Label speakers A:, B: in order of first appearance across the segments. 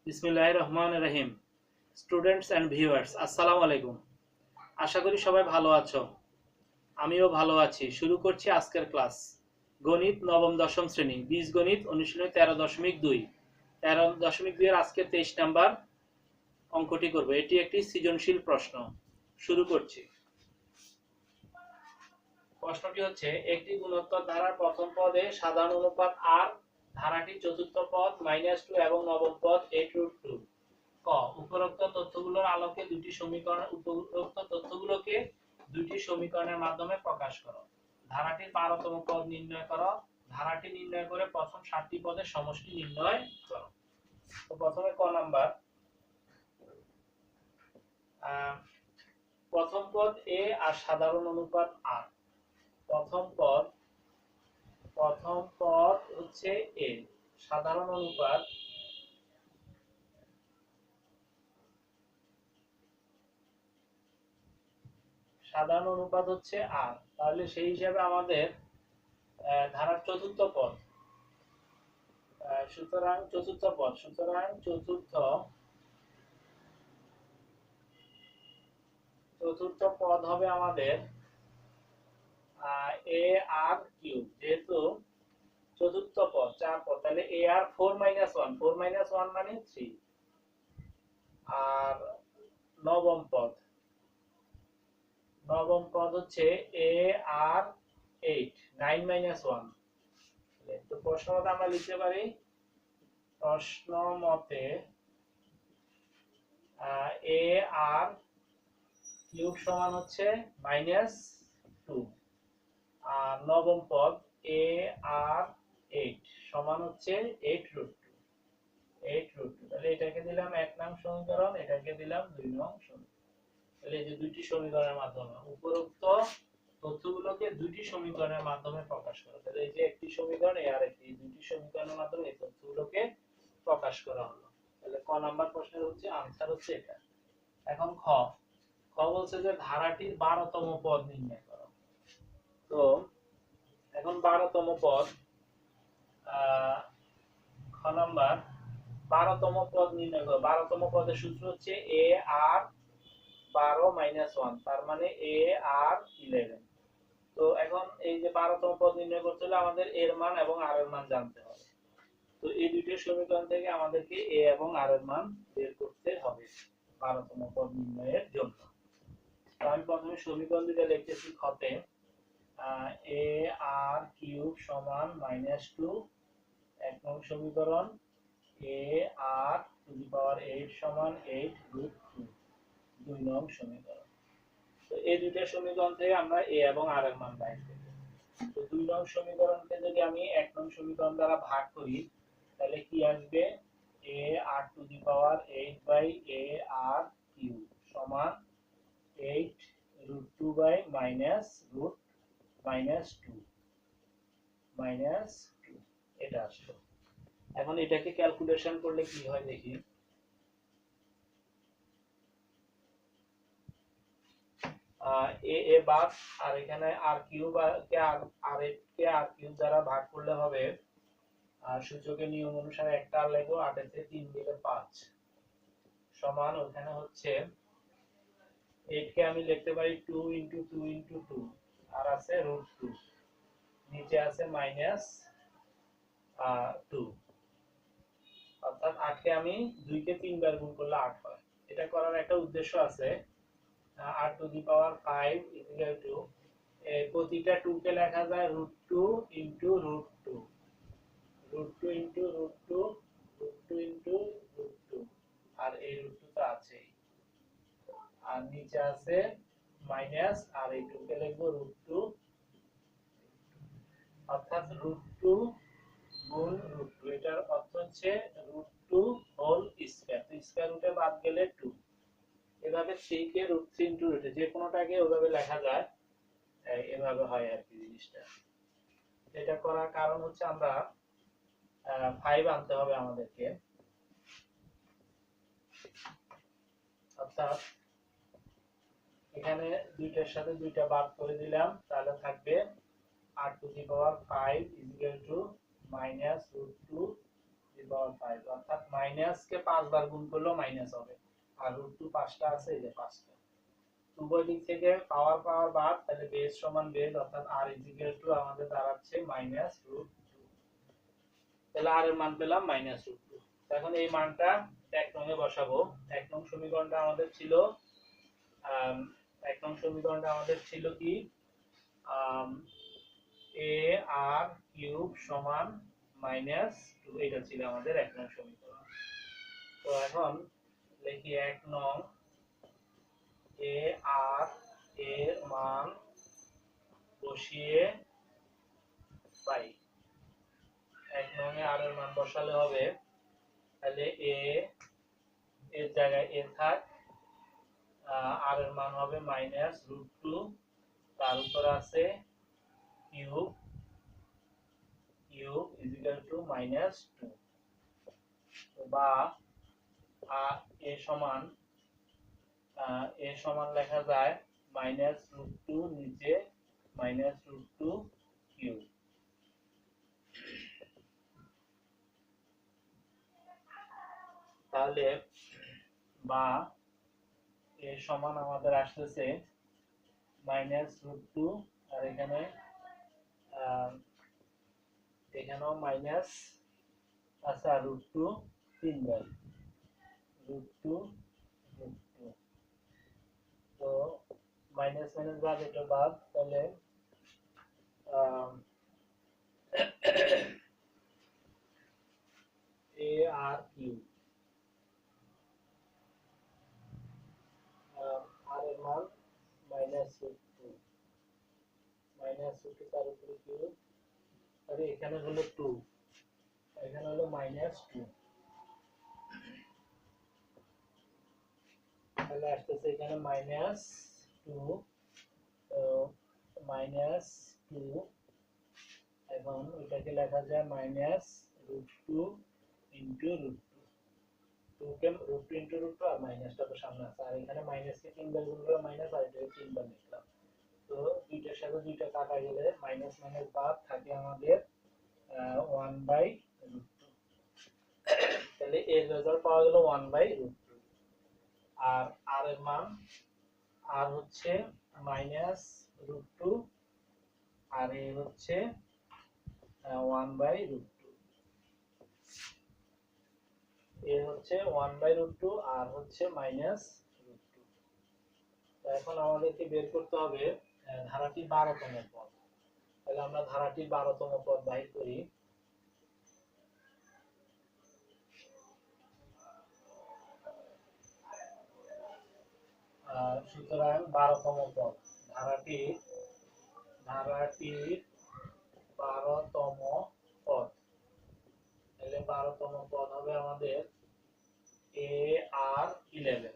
A: বিসমিল্লাহির রহমানির রহিম। Students and viewers, আসসালামু আলাইকুম। আশা করি সবাই ভালো আছো। আমিও ভালো আছি। শুরু করছি আজকের ক্লাস। গণিত নবম দশম শ্রেণী, বীজগণিত অনুশীলনী 13.2। 13.2 এর আজকে 23 নাম্বার অঙ্কটি করব। এটি একটি সৃজনশীল প্রশ্ন। শুরু করছি। প্রশ্নটি হচ্ছে, একটি গুণোত্তর ধারার প্রথম পদে সাধারণ অনুপাত আর, ধারাটি চতুর্থ পদ -2 এবং নবম পদ 8√2। ক উপরোক্ত তথ্যগুলোর আলোকে দুটি সমীকরণের মাধ্যমে প্রকাশ করো। ধারাটির 12তম পদ নির্ণয় করো। ধারাটি নির্ণয় করে প্রথম 7টি পদের সমষ্টি নির্ণয় করো। তো প্রথমে ক নাম্বার, প্রথম পদ এ আর সাধারণ অনুপাত আর। প্রথম পদ হচ্ছে এ, সাধারণ অনুপাত হচ্ছে আর। তাহলে সেই হিসাবে আমাদের ধারার চতুর্থ পদ, সুতরাং চতুর্থ পদ হবে আমাদের এ আর কিউব। যেহেতু চতুর্থ পদ 4 পদ, তাহলে এ আর 4 - 1, 4 - 1 মানে 3। আর নবম পদ হচ্ছে এ আর 8, 9 - 1। তো প্রশ্ন মতে আমরা লিখতে পারি, প্রশ্ন মতে এ আর কিউব সমান হচ্ছে -2। আর নবম পদ এ আর 8 সমান হচ্ছে 8√2। তাহলে এটাকে দিলাম 1 নং সমীকরণ, এটাকে দিলাম 2 নং সমীকরণ। তাহলে এই যে দুইটি সমীকরণের মাধ্যমে উপরোক্ত তথ্যগুলোকে দুইটি সমীকরণের মাধ্যমে প্রকাশ করা। তাহলে এই যে একটি সমীকরণ এ আর একটি, দুইটি সমীকরণের মাধ্যমে এই তথ্যগুলোকে প্রকাশ করা হলো। তাহলে ক নাম্বার প্রশ্নের হচ্ছে আনসার হচ্ছে এটা। এখন খ বলছে যে ধারাটির 12তম পদ নির্ণয় করো। তো এখন 12তম পদ, খ নাম্বার 12তম পদ নির্ণয় করো। 12তম পদের সূত্র হচ্ছে এ আর 12 - 1, তার মানে এ আর 11। তো এখন এই যে 12তম পদ নির্ণয় করতে হলে আমাদের এর মান এবং আর এর মান জানতে হবে। তো এই দুইটি সমীকরণ থেকে আমাদেরকে এ এবং আর এর মান বের করতে হবে 12তম পদ নির্ণয়ের জন্য। তো আমি প্রথমে সমীকরণ দুটো লিখতেছি খতে। এ আর কিউব সমান -2, 1 নং সমীকরণ। এ আর টু দি পাওয়ার 8 সমান 8√2, 2 নং সমীকরণ। তো এই দুইটা সমীকরণ থেকে আমরা এ এবং আর এর মান বাইর করব। তো 2 নং সমীকরণকে যদি আমি 1 নং সমীকরণ দ্বারা ভাগ করি, তাহলে কি আসবে? A r to the power 8 by a r cube সমান 8√2 বাই -2 এটা আসলো। এখন এটাকে ক্যালকুলেশন করলে কি হয় দেখি। এ বাদ, আর এখানে আর কিউব কে আর 8 কে আর কিউব দ্বারা ভাগ করলে হবে, আর সূচকের নিয়ম অনুসারে একটা আর লিখবো, 8 এর থেকে 3 দিলে 5 সমান, ওখানে হচ্ছে 8 কে আমি লিখতে পারি 2 * 2 * 2, আর আছে √2, নিচে আছে -2। অর্থাৎ 8 কে আমি 2 কে 3 বার গুণ করলে 8 হয়। এটা করার একটা উদ্দেশ্য আছে। R to the power 5 equal to, প্রতিটা 2 কে লেখা যায় √2 * √2, √2 * √2, √2 * √2, আর এই √2 তো আছেই। আর নিচে আছে মাইনাস, আর এই 2 কে লিখবো √2, অর্থাৎ √2 গুণ √2। এটার অর্থ হচ্ছে √2 হোল স্কয়ার। তো স্কয়ার রুটে বাদ গেলে 2। এভাবে 3 কে √3 * √2, যে কোনোটাকে ওভাবে লেখা যায়, এভাবে হয় আর কি জিনিসটা। এটা করার কারণ হচ্ছে আমরা 5 আনতে হবে আমাদেরকে। অর্থাৎ এখানে দুইটার সাথে দুইটা বাদ করে দিলাম, তাহলে থাকবে r two the power 5 equal two -√2 5 অর্থাৎ মাইনাস কে 5 বার গুণ করলেও মাইনাস হবে, আর √2 5টা আছে, এই যে 5টা। উভয় দিক থেকে পাওয়ার পাওয়ার বাদ, তাহলে বেস সমান বেস, অর্থাৎ r আমাদের দাঁড়াচ্ছে -√2। তাহলে r এর মান পেলাম -√2। এখন এই মানটা 1 নং এ বসাবো। 1 নং সমীকরণটা আমাদের ছিল 1 নং সমীকরণটা আমাদের ছিল কি, ar³ সমান -2, এটা ছিল আমাদের 1 নং সমীকরণ। তো এখন লিখি 1 নং ar এর মান বসিয়ে পাই। 1 নং এ r এর মান বসালে হবে, তাহলে এর জায়গায় a থাক, r এর মান হবে -√2, তার উপর আছে কিউব -2, বা a সমান লেখা যায় -√2 নিচে -√2 কিউব। তাহলে বা a সমান আমাদের আসতেছে -√2, আর এখানেও মাইনাস আছে, আর √2 3বার, √2 তো মাইনাস মাইনাস বাদ, এটা বাদ, তাহলে ar³ r এর মান -√2, তার উপরে কিউব, আর এখানে হলো 2, এখানে হলো -2, তাহলে আসতেছে এখানে -2, তো -2, এখন এটাকে লেখা যায় -√2 ইনটু √2, 2 কে √2 ইনটু √2, আর মাইনাসটা তো সামনে আছে, আর এখানে মাইনাস কে 3 বার গুণ করে মাইনাস, আর এটাকে 3 বার লিখলাম। তো দুইটার সাথে দুইটা কাটা গেলে মাইনাস মাইনাস বাদ থাকে আমাদের 1/√2, তাহলে এর রেজাল্ট পাওয়া গেল 1/√2। আর r এর মান, r হচ্ছে -√2, আর a হচ্ছে 1/√2, a হচ্ছে 1/√2, আর হচ্ছে -√2। এখন আমাদেরকে বের করতে হবে ধারাটির 12তম পদ। তাহলে আমরা ধারাটির 12তম পদ বাহির করি। সুতরাং 12তম পদ, ধারাটির 12তম পদ, তাহলে 12তম পদ হবে আমাদের ar11,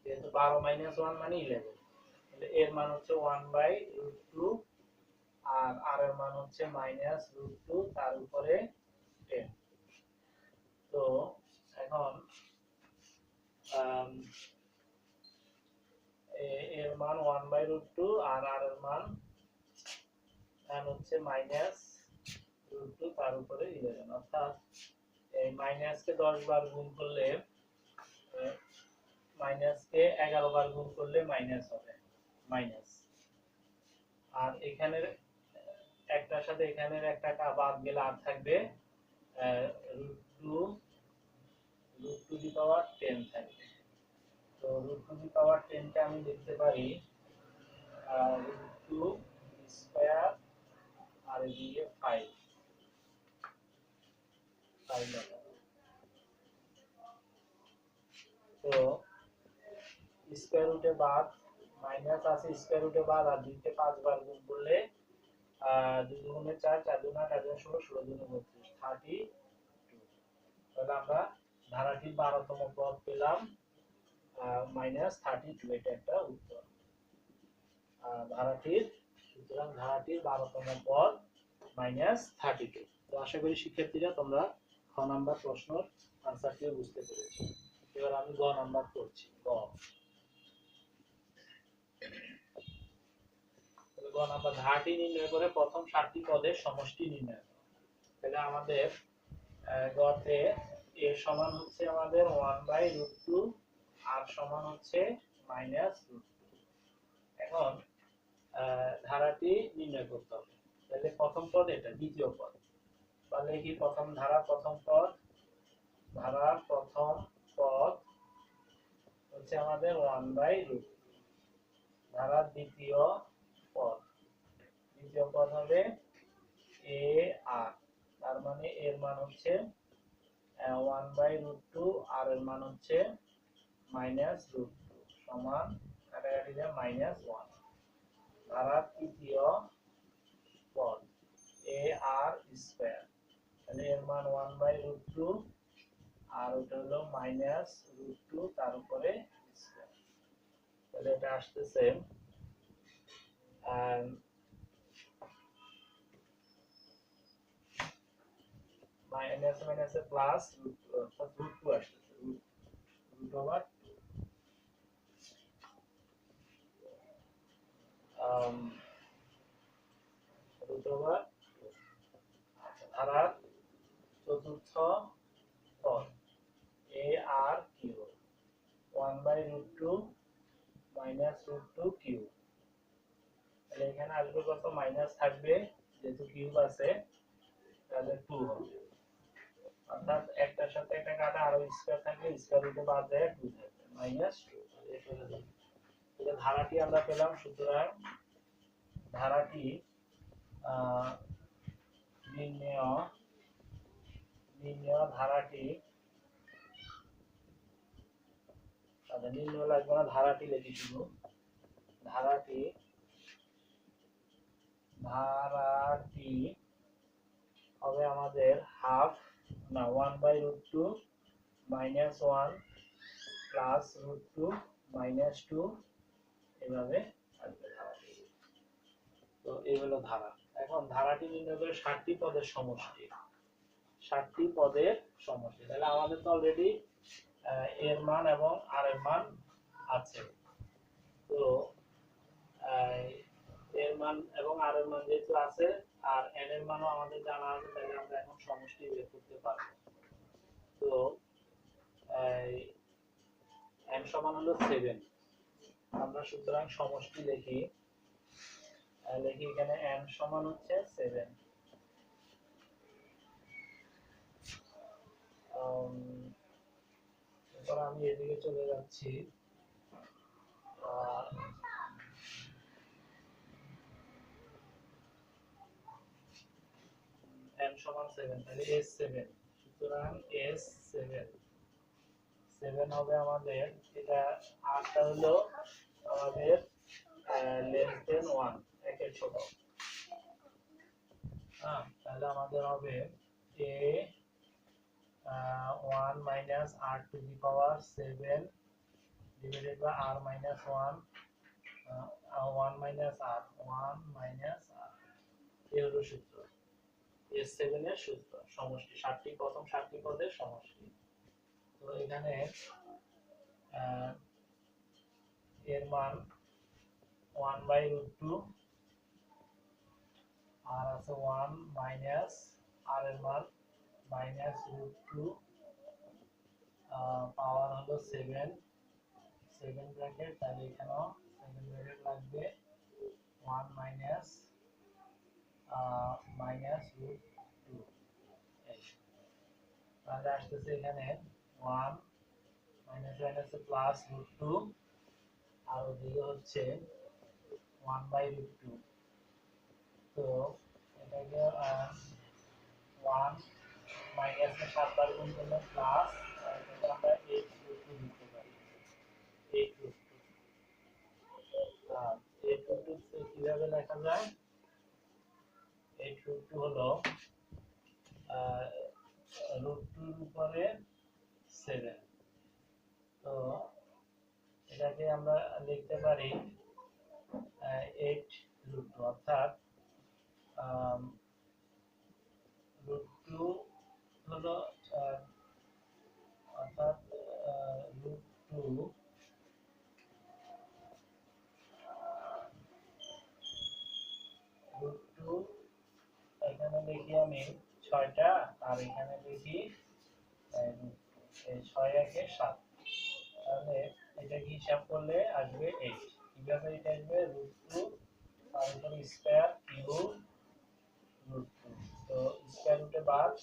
A: যেহেতু 12 - 1 মানে 11, তাহলে এর মান হচ্ছে 1/√2, আর r এর মান হচ্ছে -√2, তার উপরে 10। তো এখন এর মান 1/√2, আর r এর মান হচ্ছে -√2, তার উপরে 11, অর্থাৎ এই মাইনাসকে 10 বার গুণ করলে, মাইনাসকে 11 বার গুণ করলে মাইনাস হবে, মাইনাস, আর এখানের একটার সাথে এখানের একটা বাদ গেলে আর থাকবে √2 থাকবে। তো √2 কে আমি লিখতে পারি √2² আর এদিকে 5 তো স্কয়ার রুটে বাদ, মাইনাস আছে স্কয়ার রুটে বাদ, আর 2 কে 5 বার গুণ করলে 2 গুণে 4, 4 দুগুণে 8, 8 দুগুণে 16, 16 দুগুণে 32, 32। তাহলে আমরা ধারাটির 12তম পদ পেলাম -32, এটা একটা উত্তর। সুতরাং ধারাটির 12তম পদ -32। তো আশা করি শিক্ষার্থীরা তোমরা খ নাম্বার প্রশ্নের আনসারটি বুঝতে পেরেছো। এবার আমি গ নাম্বার করছি। গ নাম্বার, ধারাটি নির্ণয় করে প্রথম 7টি পদের সমষ্টি নির্ণয় করো। তাহলে আমাদের গতে এর সমান হচ্ছে আমাদের 1/√2 আর সমান হচ্ছে -√2। এখন ধারাটি নির্ণয় করতে হবে। তাহলে প্রথম পদ এটা, দ্বিতীয় পদ তাহলে কি প্রথম ধারা প্রথম পদ, ধারার প্রথম পদ হচ্ছে আমাদের 1/√2। ধারার দ্বিতীয় পদ হবে এ আর, তার মানে এর মান হচ্ছে 1/√2 আর এর মান হচ্ছে -√2 সমান কাটাকাটি দিয়ে -1। ধারার তৃতীয় পদ এ আর স্কয়ার, তাহলে এর মান 1/√2 আর ওটা হলো -√2 তার উপরে স্কয়ার। তাহলে এটা আসতেছে মাইনাস মাইনাসে প্লাস √2 আসতেছে, √2 ধারার চতুর্থ পদ এ আর কিউ 1/√2 -√2 কিউ। তাহলে এখানে আসবে কত, মাইনাস থাকবে যেহেতু কিউব আছে, তাহলে 2 হবে। অর্থাৎ একটার সাথে একটা কাটা আরো স্কয়ার থাকলে স্কয়ার রুটে বাদ দেয় 2 থাকবে -2। তাহলে ধারাটি আমরা পেলাম। সুতরাং ধারাটি নির্ণেয় ধারাটি, নির্ণয় লাগবে না, ধারাটি লিখি শুধু। ধারাটি হবে আমাদের হাফ না 1/√2 -1 +√2 -2 এভাবে আসবে ধারাটি। তো এই হলো ধারা। এখন ধারাটি নির্ণয় করে 60টি পদের সমষ্টি, 60টি পদের সমষ্টি। তাহলে আমাদের তো অলরেডি এর মান এবং আর এর মান আছে। তো এর মান এবং আর এর মান যেহেতু আছে আর n এর মানও আমাদের জানা আছে, তাহলে আমরা এখন সমষ্টি বের করতে পারবো। তো n সমান হলো 7। আমরা সুতরাং সমষ্টি লিখি এখানে n সমান হচ্ছে 7। এরপর আমি এদিকে চলে যাচ্ছি। n সমান 7, তাহলে s7। সুতরাং s7 হবে আমাদের, এটা আরটা হলো আমাদের লেস দেন 1, একের ছোট। তাহলে আমাদের হবে a 1 minus r to the power 7 divided by r minus 1 1 minus r এই হলো সূত্র, s7 এর সূত্র সমষ্টি, 60টি প্রথম 60টি পদের সমষ্টি। তো এখানে এর মান 1/√2 আর আছে 1 মাইনাস আর এর মান -√2 পাওয়ার হলো 7 ব্র্যাকেট, তাহলে এখানেও 7 ব্র্যাকেট লাগবে 1 -√2। তাহলে আসতেছে এখানে 1 +√2 আর ওদিকে হচ্ছে 1/√2। তো এটাকে 1 মাইনাস 7 বার গুণ করলে প্লাস, এটা আমরা 8√2 লিখতে পারি। 8√2 কিভাবে লেখা যায়? 8√2 হলো √2 এর উপরে 7। তো এটাকে আমরা লিখতে পারি 8√2, অর্থাৎ √2 হলো অর্থাৎ √2 এখানে লিখি আমি 6 6টা আর এখানে লিখি 6 একে 7, তাহলে এটা কি হিসাব করলে আসবে 8। কিভাবে এটা আসবে √2 তার উপর স্কয়ার কিউব √2, তো স্কয়ার রুটে বাদ,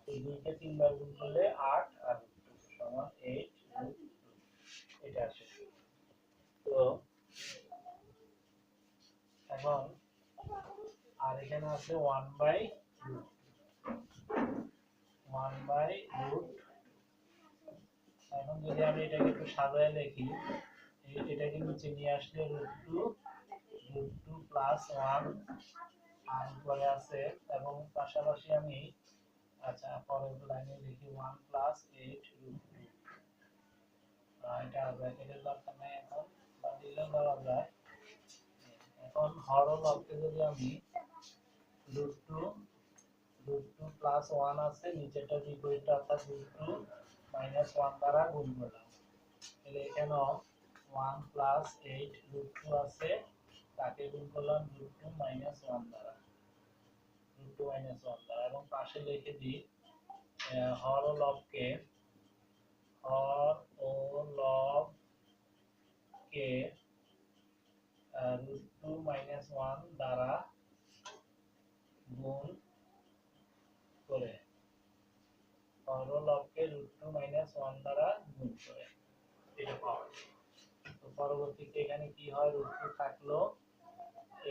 A: এই 2 কে 3 বার গুণ করলে 8 আর √2 সমান 8 √2, এটা আসে। তো এখন আর এখানে আছে 1/√, এখন যদি আমি এটাকে একটু সাজায় লিখি, এটাকে নিচে নিয়ে আসলে √2 প্লাস 1 আর উপরে আছে, এবং পাশাপাশি আমি আচ্ছা পরের লাইনে লিখি 1 প্লাস 8 √2, এটা ব্র্যাকেটের দরকার নাই, এখন বা দিলেও দেওয়া যায়। এখন হর ও লবকে যদি আমি √2 প্লাস 1 আছে নিচেরটা বিপরীতটা অর্থাৎ √2 মাইনাস 1 দ্বারা গুণ করলাম, তাহলে এখানে 1 প্লাস 8 √2 আছে, তাকে গুণ করলাম √2 মাইনাস 1 দ্বারা, এবং পাশে লিখে দিই হর ও লবকে √2 মাইনাস 1 দ্বারা গুণ করে, হর ও লবকে √2 মাইনাস 1 দ্বারা গুণ করে এটা পাওয়া যায়। তো পরবর্তীতে এখানে কি হয়, √2 থাকলো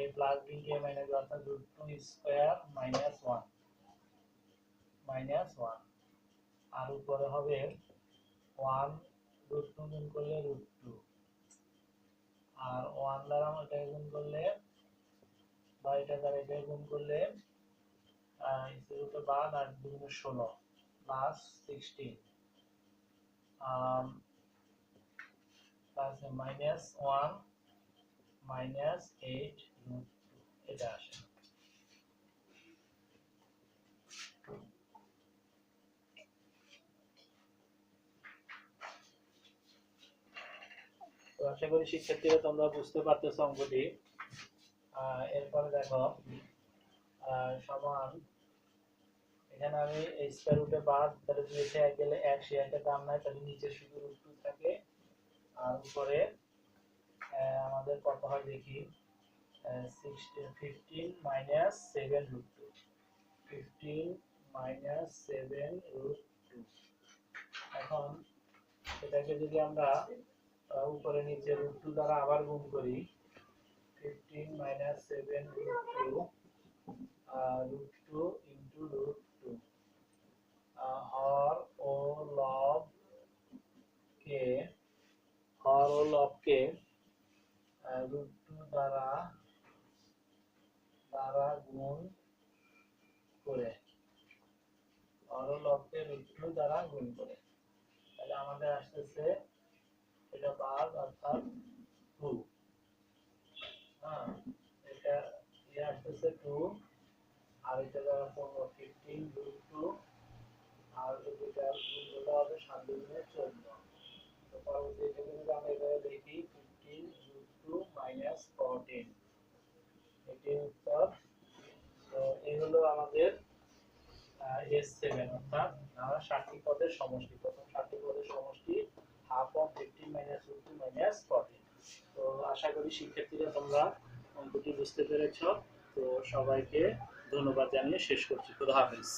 A: a plus b K minus অর্থাৎ √2 স্কয়ার মাইনাস 1 আর উপরে হবে 1 √2 গুণ করলে √2 আর 1 দ্বারা এটা গুণ করলে বা এটা দ্বারা এটা গুণ করলে √ বাদ আর 2 16 প্লাস 16 প্লাস মাইনাস 1 মাইনাস 8 √2, এটা আসে। তো আশা করি শিক্ষার্থীরা তোমরা বুঝতে পারতেছো অঙ্কটি। এরপরে দেখো সমান, এখানে আমি এই স্কয়ার রুটে বাদ, তাহলে দুইটা এক গেলে এক, সে একটা দাম নাই, তাহলে নিচে শুধু √2 থাকে আর উপরে আমাদের কত হয় দেখি 15 মাইনাস 7 √2, 15 মাইনাস 7 √2। এখন এটাকে যদি আমরা উপরে নিচে √2 দ্বারা আবার গুণ করি, 15 মাইনাস 7 √2 √2 ইনটু √2, হর ও লবকে √2 দ্বারা গুণ করে, হর ও লবকে √2 দ্বারা গুণ করে, তাহলে আমাদের আসতেছে এটা বাদ অর্থাৎ 2, হ্যাঁ এটা আসতেছে 2 আর এটা দ্বারা 15 √2 আর এটা গুণ হবে 7 গুণে 14। তো পরবর্তীতে যদি আমরা এভাবে দেখি 15 √2 মাইনাস 14, এটি উত্তর। তো এই হলো আমাদের S7, অর্থাৎ আমরা 7টি পদের সমষ্টি, প্রথম 7টি পদের সমষ্টি হাফ অফ 15 মাইনাস √2 মাইনাস 14। তো আশা করি শিক্ষার্থীরা তোমরা অঙ্কটি বুঝতে পেরেছো। তো সবাইকে ধন্যবাদ জানিয়ে শেষ করছি। খোদা হাফেজ।